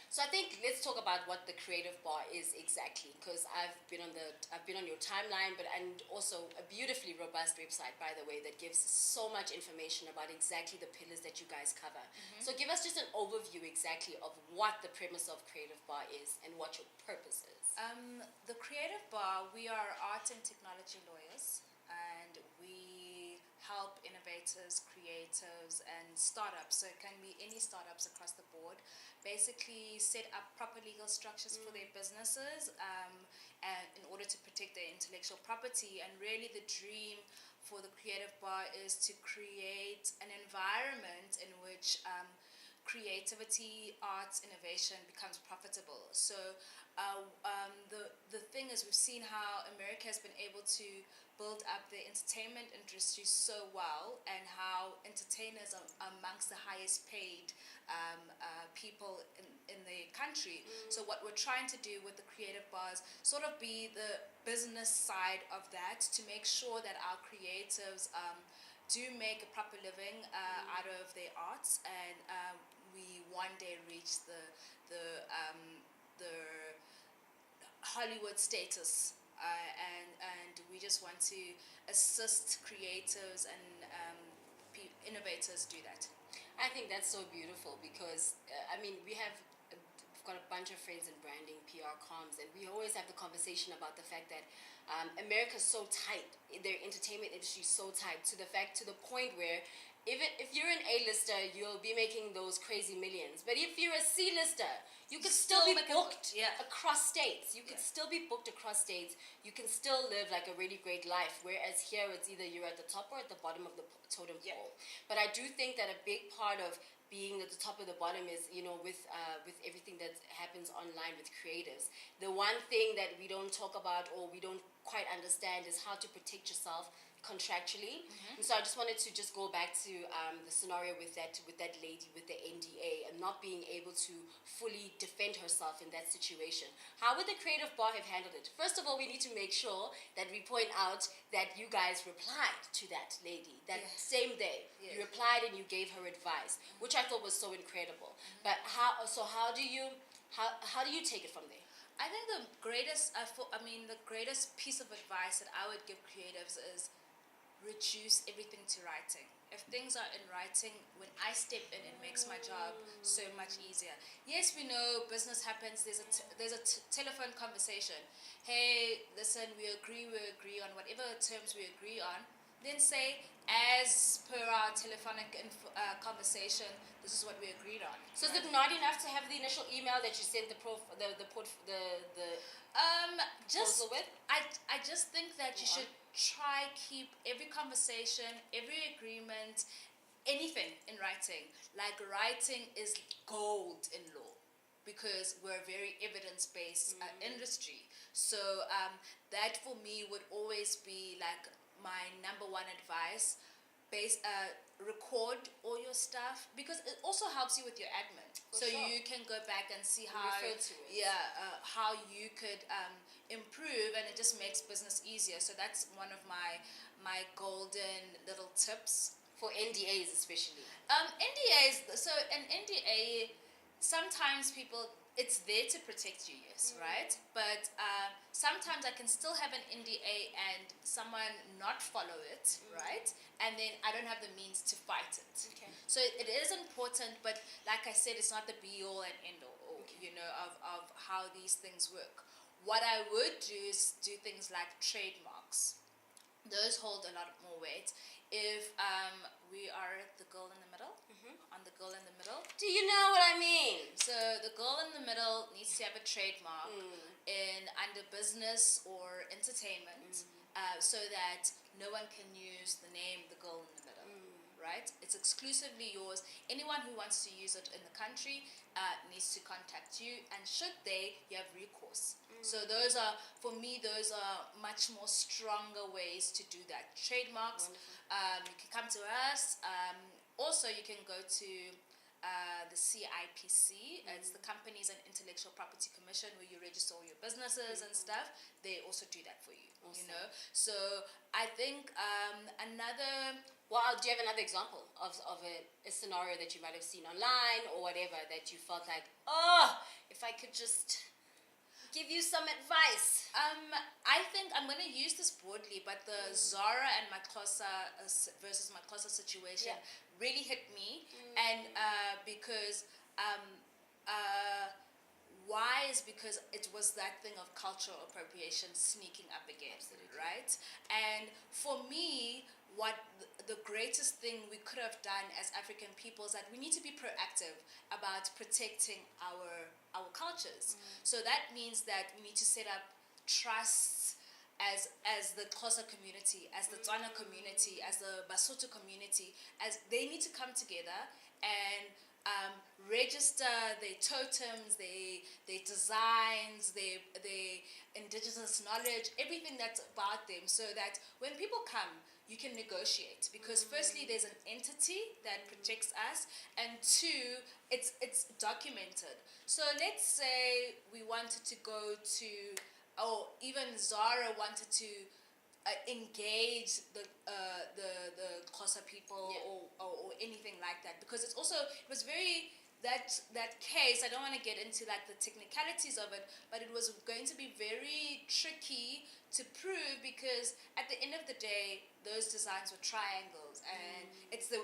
So I think let's talk about what the creative bar is exactly, because I've been on your timeline, and also a beautifully robust website, by the way, that gives so much information about exactly the pillars that you guys cover. So give us just an overview exactly of what the premise of creative bar is and what your purpose is. The Creative Bar, we are art and technology lawyers, and we help innovators, creatives, and startups. So it can be any startups across the board. Basically, set up proper legal structures for their businesses, and in order to protect their intellectual property. And really, the dream for the Creative Bar is to create an environment in which creativity, arts, innovation becomes profitable. So the thing is, we've seen how America has been able to build up the entertainment industry so well, and how entertainers are amongst the highest paid people in the country. So what we're trying to do with the creative bars, sort of be the business side of that, to make sure that our creatives do make a proper living out of their arts, and we one day reach the Hollywood status, and we just want to assist creatives and innovators do that. I think that's so beautiful because, we've got a bunch of friends in branding, PR, comms, and we always have the conversation about the fact that America's so tight, their entertainment industry is so tight, to the point where if you're an A-lister, you'll be making those crazy millions. But if you're a C-lister, you could still be booked across states. You could still be booked across states. You can still live like a really great life. Whereas here, it's either you're at the top or at the bottom of the totem pole. But I do think that a big part of being at the top of the bottom is, with everything that happens online with creatives. The one thing that we don't talk about, or we don't quite understand, is how to protect yourself contractually. And so I just wanted to just go back to the scenario with that lady with the NDA and not being able to fully defend herself in that situation. How would the creative bar have handled it? First of all, we need to make sure that we point out that you guys replied to that lady that same day. You replied and you gave her advice, which I thought was so incredible. But how do you take it from there? I think the greatest piece of advice that I would give creatives is reduce everything to writing. If things are in writing, when I step in, it makes my job so much easier. Yes, we know business happens. There's a telephone conversation. Hey, listen, we agree on whatever terms we agree on. Then say, as per our telephonic conversation, this is what we agreed on. So is it not enough to have the initial email that you sent the proposal with? I just think that you should try keep every conversation, every agreement, anything in writing. Like, writing is gold in law, because we're a very evidence-based industry. So that for me would always be like my number one advice. Record all your stuff, because it also helps you with your admin. You can go back and see how how you could improve, and it just makes business easier. So that's one of my golden little tips for NDAs, especially. NDAs. So an NDA, sometimes people, it's there to protect you, yes, right? But sometimes I can still have an NDA and someone not follow it, right? And then I don't have the means to fight it. Okay. So it is important, but like I said, it's not the be-all and end-all, of how these things work. What I would do is do things like trademarks. Those hold a lot more weight. If we are the girl in the middle, on the girl in the middle. Do you know what I mean? So the girl in the middle needs to have a trademark under business or entertainment, so that no one can use the name the girl in the middle. Right? It's exclusively yours. Anyone who wants to use it in the country needs to contact you, and should they, you have recourse. So those are much more stronger ways to do that. Trademarks, you can come to us. Also, you can go to the CIPC. It's the Companies and Intellectual Property Commission, where you register all your businesses and stuff. They also do that for you. Awesome. You know, so I think another. Well, do you have another example of a scenario that you might have seen online or whatever that you felt like, oh, if I could just give you some advice? I think I'm going to use this broadly, but the Zara and Makhosa versus Makhosa situation really hit me, and because why is because it was that thing of cultural appropriation sneaking up again. Absolutely. Right? And for me, what the greatest thing we could have done as African people is that we need to be proactive about protecting our cultures. So that means that we need to set up trusts as the Xhosa community, as the Tswana community, as the Basotho community, as they need to come together and register their totems, their designs, their indigenous knowledge, everything that's about them, so that when people come, you can negotiate, because firstly there's an entity that protects us, and two, it's documented. So let's say we wanted to go to, or even Zara wanted to engage the Xhosa people, or anything like that, because it was very that case. I don't want to get into like the technicalities of it, but it was going to be very tricky to prove, because at the end of the day, those designs were triangles, and it's the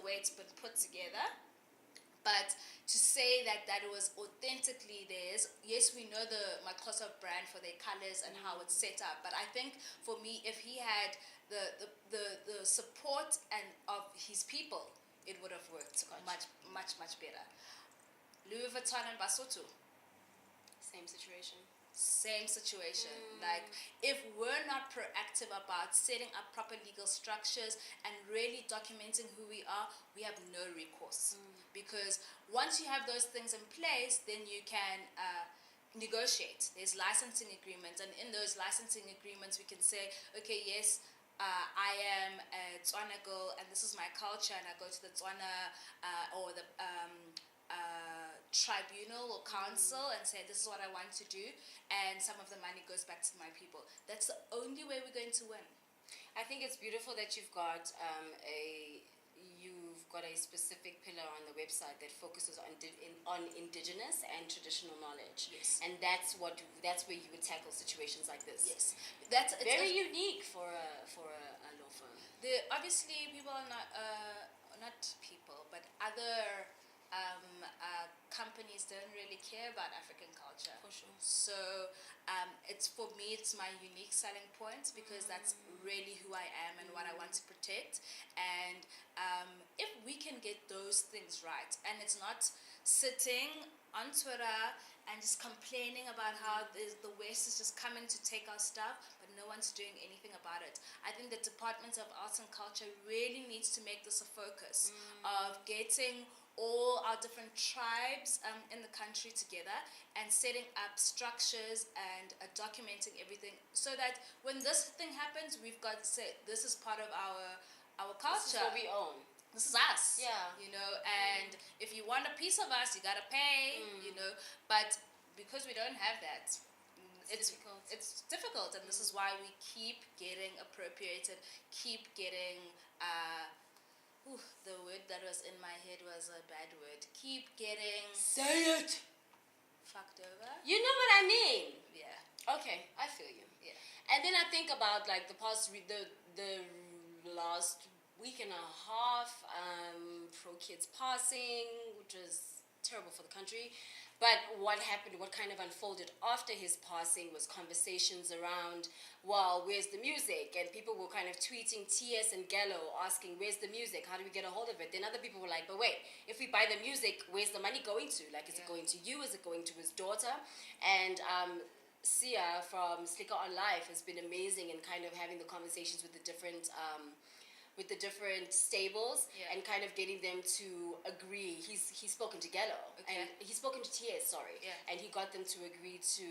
way it's been put together. But to say that it was authentically theirs, yes, we know the Makhosa brand for their colors and how it's set up. But I think for me, if he had the support and of his people, it would have worked much better. Louis Vuitton and Basotho, Same situation. Like, if we're not proactive about setting up proper legal structures and really documenting who we are, we have no recourse. Because once you have those things in place, then you can negotiate. There's licensing agreements, and in those licensing agreements we can say, okay, yes, I am a Tswana girl and this is my culture, and I go to the Tswana or the tribunal or council and say, this is what I want to do, and some of the money goes back to my people. That's the only way we're going to win. I think it's beautiful that you've got a specific pillar on the website that focuses on indigenous and traditional knowledge. Yes. And that's where you would tackle situations like this. Yes. That's very unique for a law firm. Obviously people are not people, but other companies don't really care about African culture. For sure. So for me, it's my unique selling point, because that's really who I am and what I want to protect. And if we can get those things right, and it's not sitting on Twitter and just complaining about how the West is just coming to take our stuff, but no one's doing anything about it. I think the Department of Arts and Culture really needs to make this a focus of getting all our different tribes in the country together and setting up structures and documenting everything, so that when this thing happens, we've got to say, this is part of our culture. This is what we own. This is us. Yeah. You know, and if you want a piece of us, you gotta pay. You know, but because we don't have that, it's difficult, and this is why we keep getting appropriated, keep getting. The word that was in my head was a bad word. Keep getting... Say it! Fucked over. You know what I mean? Yeah. Okay, I feel you. Yeah. And then I think about like the past, the last week and a half, Pro Kids passing, which was terrible for the country. But what happened, what kind of unfolded after his passing was conversations around, well, where's the music? And people were kind of tweeting TS and Kgalalelo asking, where's the music? How do we get a hold of it? Then other people were like, but wait, if we buy the music, where's the money going to? Like, is it going to you? Is it going to his daughter? And Sia from Slicker on Life has been amazing in kind of having the conversations with the different stables and kind of getting them to agree. He's spoken to Kgalalelo and he's spoken to TS, and he got them to agree to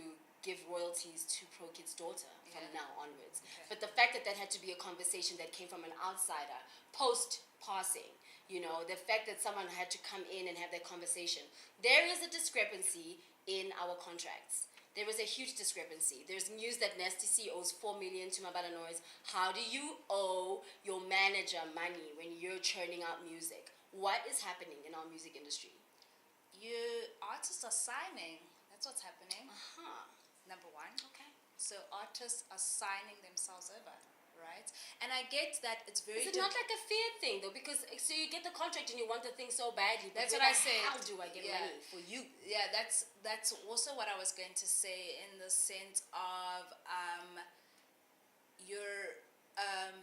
give royalties to Pro Kid's daughter from now onwards. But the fact that had to be a conversation that came from an outsider post passing You know, the fact that someone had to come in and have that conversation. There is a discrepancy in our contracts. There is a huge discrepancy. There's news that Nasty C owes 4 million to Mabala Noise. How do you owe your manager money when you're churning out music? What is happening in our music industry? Artists are signing. That's what's happening. Number one. Okay. So artists are signing themselves over, right? And I get that it's very. Is it not like a fair thing though? Because so you get the contract and you want the thing so badly. But that's what I said. How do I get money for you? Yeah, that's also what I was going to say in the sense of you're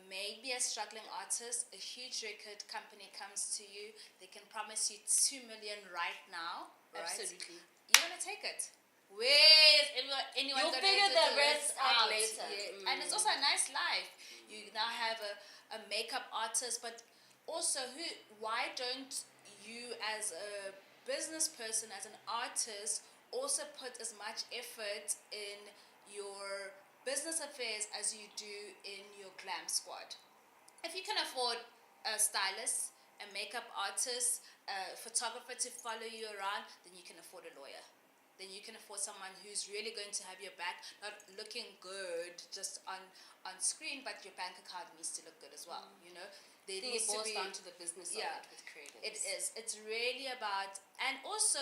maybe a struggling artist, a huge record company comes to you, they can promise you 2 million right now, right? Absolutely. You want to take it. Where's anyone You'll figure the rest out later. Yeah. And it's also a nice life. You now have a makeup artist, but also why don't you as a business person, as an artist, also put as much effort in your business affairs as you do in your glam squad? If you can afford a stylist, a makeup artist, a photographer to follow you around, then you can afford a lawyer. Then you can afford someone who's really going to have your back, not looking good just on screen, but your bank account needs to look good as well. You know, I think it boils down to the business of it with creatives. It is. It's really about, and also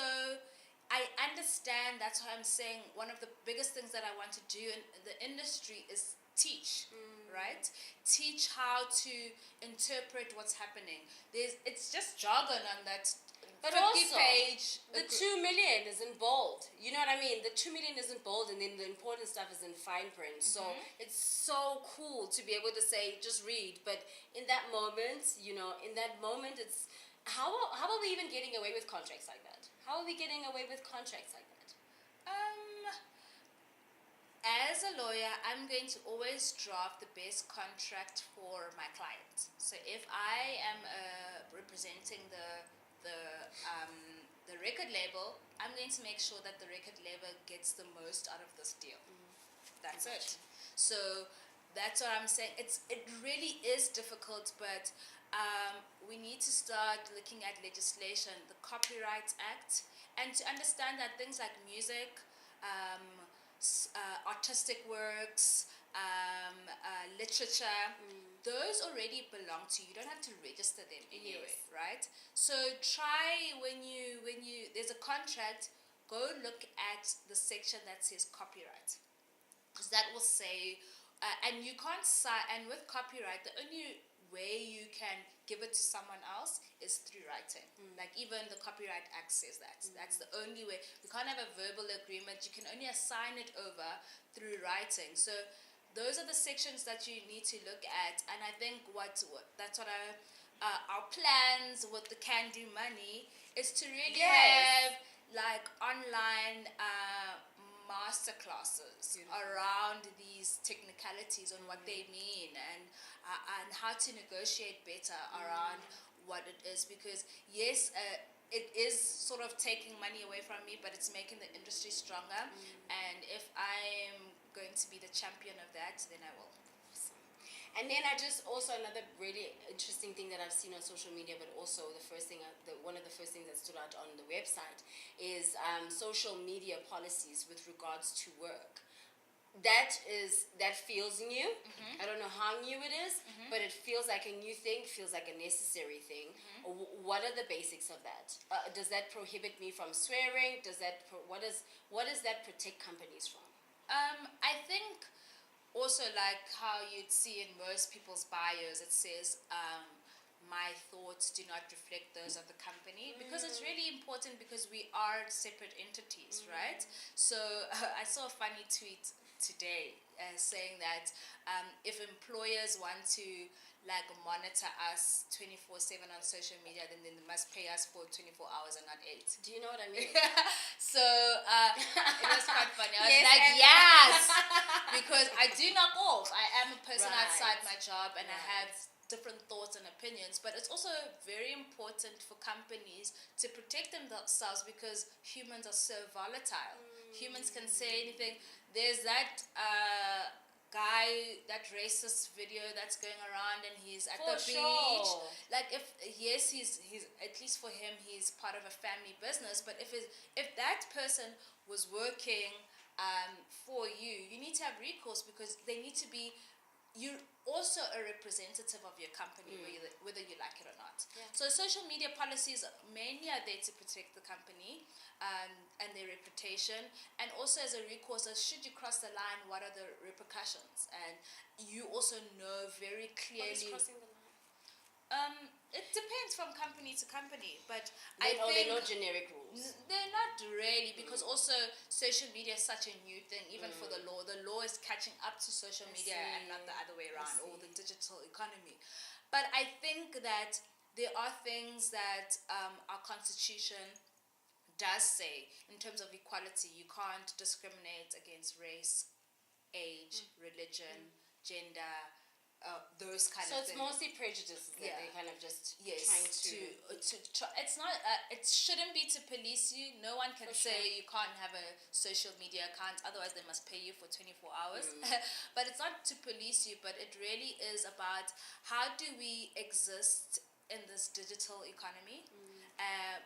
I understand. That's why I'm saying one of the biggest things that I want to do in the industry is teach. Right? Teach how to interpret what's happening. It's just jargon on that. But 50 also, page. The 2 million is in bold. You know what I mean? The 2 million is in bold, and then the important stuff is in fine print. So it's so cool to be able to say, just read. But in that moment, it's how are we even getting away with contracts like that? How are we getting away with contracts like that? As a lawyer, I'm going to always draft the best contract for my client. So if I am representing the record label, I'm going to make sure that the record label gets the most out of this deal. That's it. So that's what I'm saying. It really is difficult, but we need to start looking at legislation, the Copyright Act, and to understand that things like music, artistic works, literature, those already belong to you. You don't have to register them anyway, right? So try when you there's a contract, go look at the section that says copyright, because that will say, and you can't sign. And with copyright, the only way you can give it to someone else is through writing. Like even the Copyright Act says that. That's the only way. We can't have a verbal agreement. You can only assign it over through writing. So those are the sections that you need to look at. And I think that's what our plans with the Can Do Money is to really have like online master classes around these technicalities on what they mean and how to negotiate better around what it is, because yes, it is sort of taking money away from me, but it's making the industry stronger. And if I'm going to be the champion of that, then I will. And then also another really interesting thing that I've seen on social media, but also one of the first things that stood out on the website is social media policies with regards to work. That feels new. I don't know how new it is, but it feels like a new thing, feels like a necessary thing. What are the basics of that? Does that prohibit me from swearing? What does that protect companies from? I think also like how you'd see in most people's bios, it says, my thoughts do not reflect those of the company, because it's really important, because we are separate entities, right? So I saw a funny tweet today saying that if employers want to like monitor us 24/7 on social media, then they must pay us for 24 hours and not 8. Do you know what I mean? So it was quite funny. I was like, yes, because I do knock off. I am a person outside my job, and I have different thoughts and opinions, but it's also very important for companies to protect themselves, because humans are so volatile. Humans can say anything. There's that guy, that racist video that's going around, and he's at For the beach. sure. Like, he's at least for him, he's part of a family business. But if that person was working for you, you need to have recourse, because they need to be. You're also a representative of your company, whether you like it or not. Yeah. So social media policies mainly are there to protect the company and their reputation, and also as a recourse, as should you cross the line, what are the repercussions? And you also know very What clearly. is crossing the line? It depends from company to company, but There are think no generic rules. they're not really, because also social media is such a new thing, even for the law. The law is catching up to social media and not the other way around, or the digital economy. But I think that there are things that our constitution does say in terms of equality. You can't discriminate against race, age, religion, gender, those kind So of it's things. mostly prejudices that they're kind of just trying to try. It's not. It shouldn't be to police you. No one can say you can't have a social media account. Otherwise, they must pay you for 24 hours. But it's not to police you. But it really is about how do we exist in this digital economy,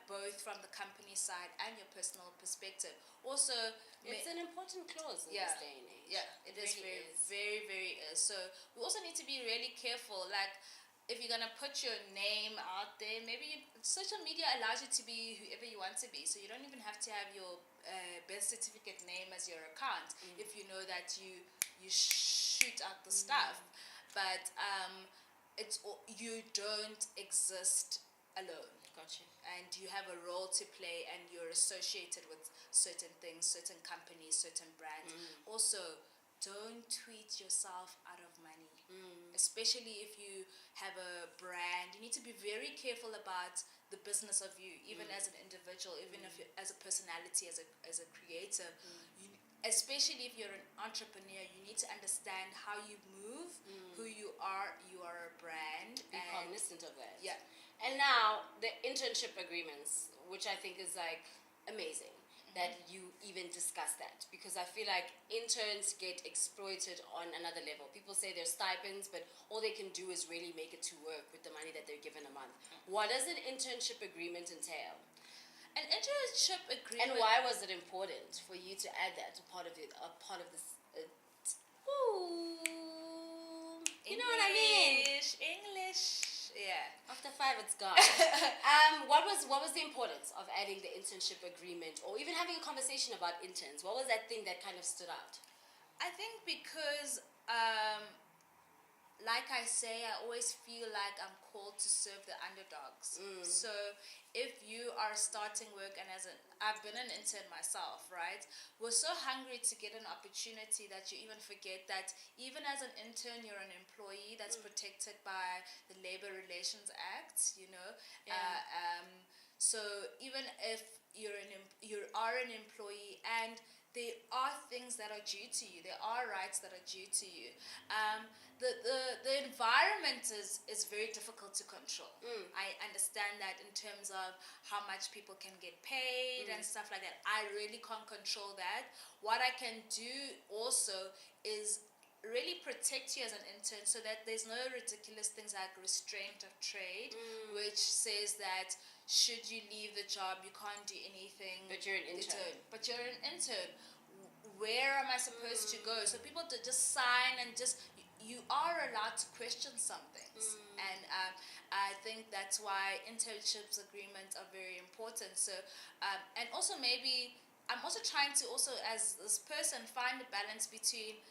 both from the company side and your personal perspective. Also, it's an important clause in this day and age. Yeah, it is really very, very is. So we also need to be really careful. Like, if you're gonna put your name out there, maybe social media allows you to be whoever you want to be. So you don't even have to have your birth certificate name as your account if you know that you shoot out the stuff. But you don't exist alone. Gotcha. And you have a role to play, and you're associated with certain things, certain companies, certain brands. Also, don't tweet yourself out of money. Especially if you have a brand. You need to be very careful about the business of you, even as an individual, even if you're, as a personality, as a creative. Especially if you're an entrepreneur, you need to understand how you move, who you are. You are a brand. Be cognizant of that. Yeah. And now the internship agreements, which I think is like amazing that you even discuss that, because I feel like interns get exploited on another level. People say they're stipends, but all they can do is really make it to work with the money that they're given a month. What does an internship agreement entail? An internship agreement. And why was it important for you to add that to part of this? You know what I mean? English. Yeah. After 5, it's gone. What was the importance of adding the internship agreement, or even having a conversation about interns? What was that thing that kind of stood out? I think because, like I say, I always feel like I'm called to serve the underdogs. So if you are starting work, and I've been an intern myself, right? We're so hungry to get an opportunity that you even forget that even as an intern, you're an employee that's protected by the Labor Relations Act, you know. So even if you are an employee, and there are things that are due to you, there are rights that are due to you. The environment is very difficult to control. I understand that in terms of how much people can get paid and stuff like that. I really can't control that. What I can do also is really protect you as an intern, so that there's no ridiculous things like restraint of trade, which says that should you leave the job, you can't do anything. But you're an intern. But you're an intern. Where am I supposed to go? So people to just sign, and just you are allowed to question some things. And I think that's why internships agreements are very important. So and also maybe I'm also trying to also, as this person, find a balance between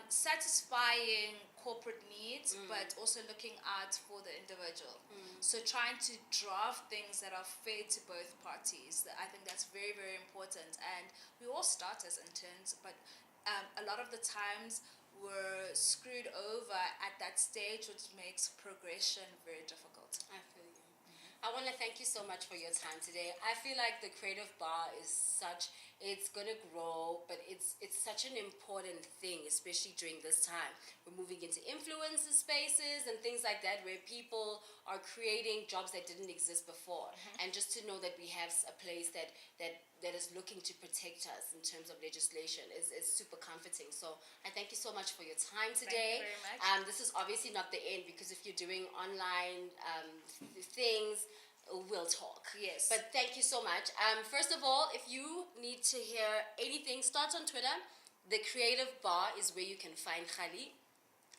satisfying corporate needs, but also looking out for the individual. So trying to draft things that are fair to both parties. I think that's very, very important. And we all start as interns, but a lot of the times we're screwed over at that stage, which makes progression very difficult. I feel you. I want to thank you so much for your time today. I feel like the creative bar is it's going to grow, but it's such an important thing, especially during this time. We're moving into influencer spaces and things like that, where people are creating jobs that didn't exist before. And just to know that we have a place that that is looking to protect us in terms of legislation is super comforting. So I thank you so much for your time today. Thank you very much. This is obviously not the end, because if you're doing online things, we'll talk. Yes. But thank you so much. First of all, if you need to hear anything, start on Twitter. The Creative Bar is where you can find Khali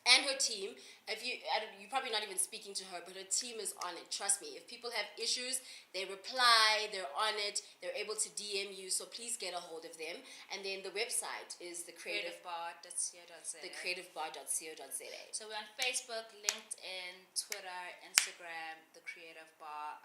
and her team. You're probably not even speaking to her, but her team is on it. Trust me. If people have issues, they reply, they're on it, they're able to DM you, so please get a hold of them. And then the website is creativebar.co.za. thecreativebar.co.za. So we're on Facebook, LinkedIn, Twitter, Instagram, The Creative Bar.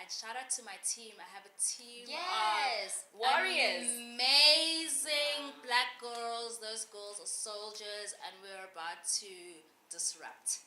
And shout out to my team. I have a team Yes, of warriors, amazing black girls. Those girls are soldiers, and we're about to disrupt.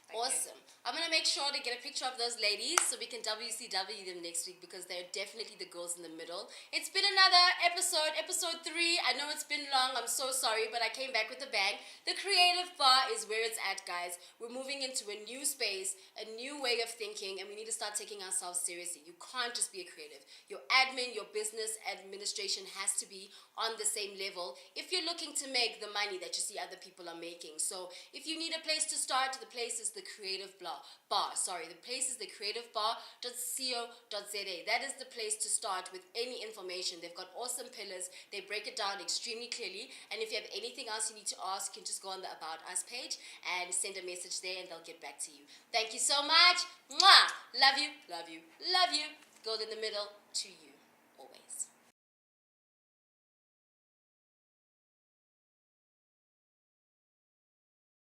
Thank awesome. I'm going to make sure to get a picture of those ladies so we can WCW them next week, because they're definitely the girls in the middle. It's been another episode 3. I know it's been long. I'm so sorry, but I came back with a bang. The Creative Bar is where it's at, guys. We're moving into a new space, a new way of thinking, and we need to start taking ourselves seriously. You can't just be a creative. Your admin, your business administration has to be on the same level if you're looking to make the money that you see other people are making. So if you need a place to start, the place is the Creative Bar. The place is thecreativebar.co.za. That is the place to start with any information. They've got awesome pillars. They break it down extremely clearly. And if you have anything else you need to ask, you can just go on the About Us page and send a message there, and they'll get back to you. Thank you so much. Mwah! Love you, love you, love you. Gold in the middle to you.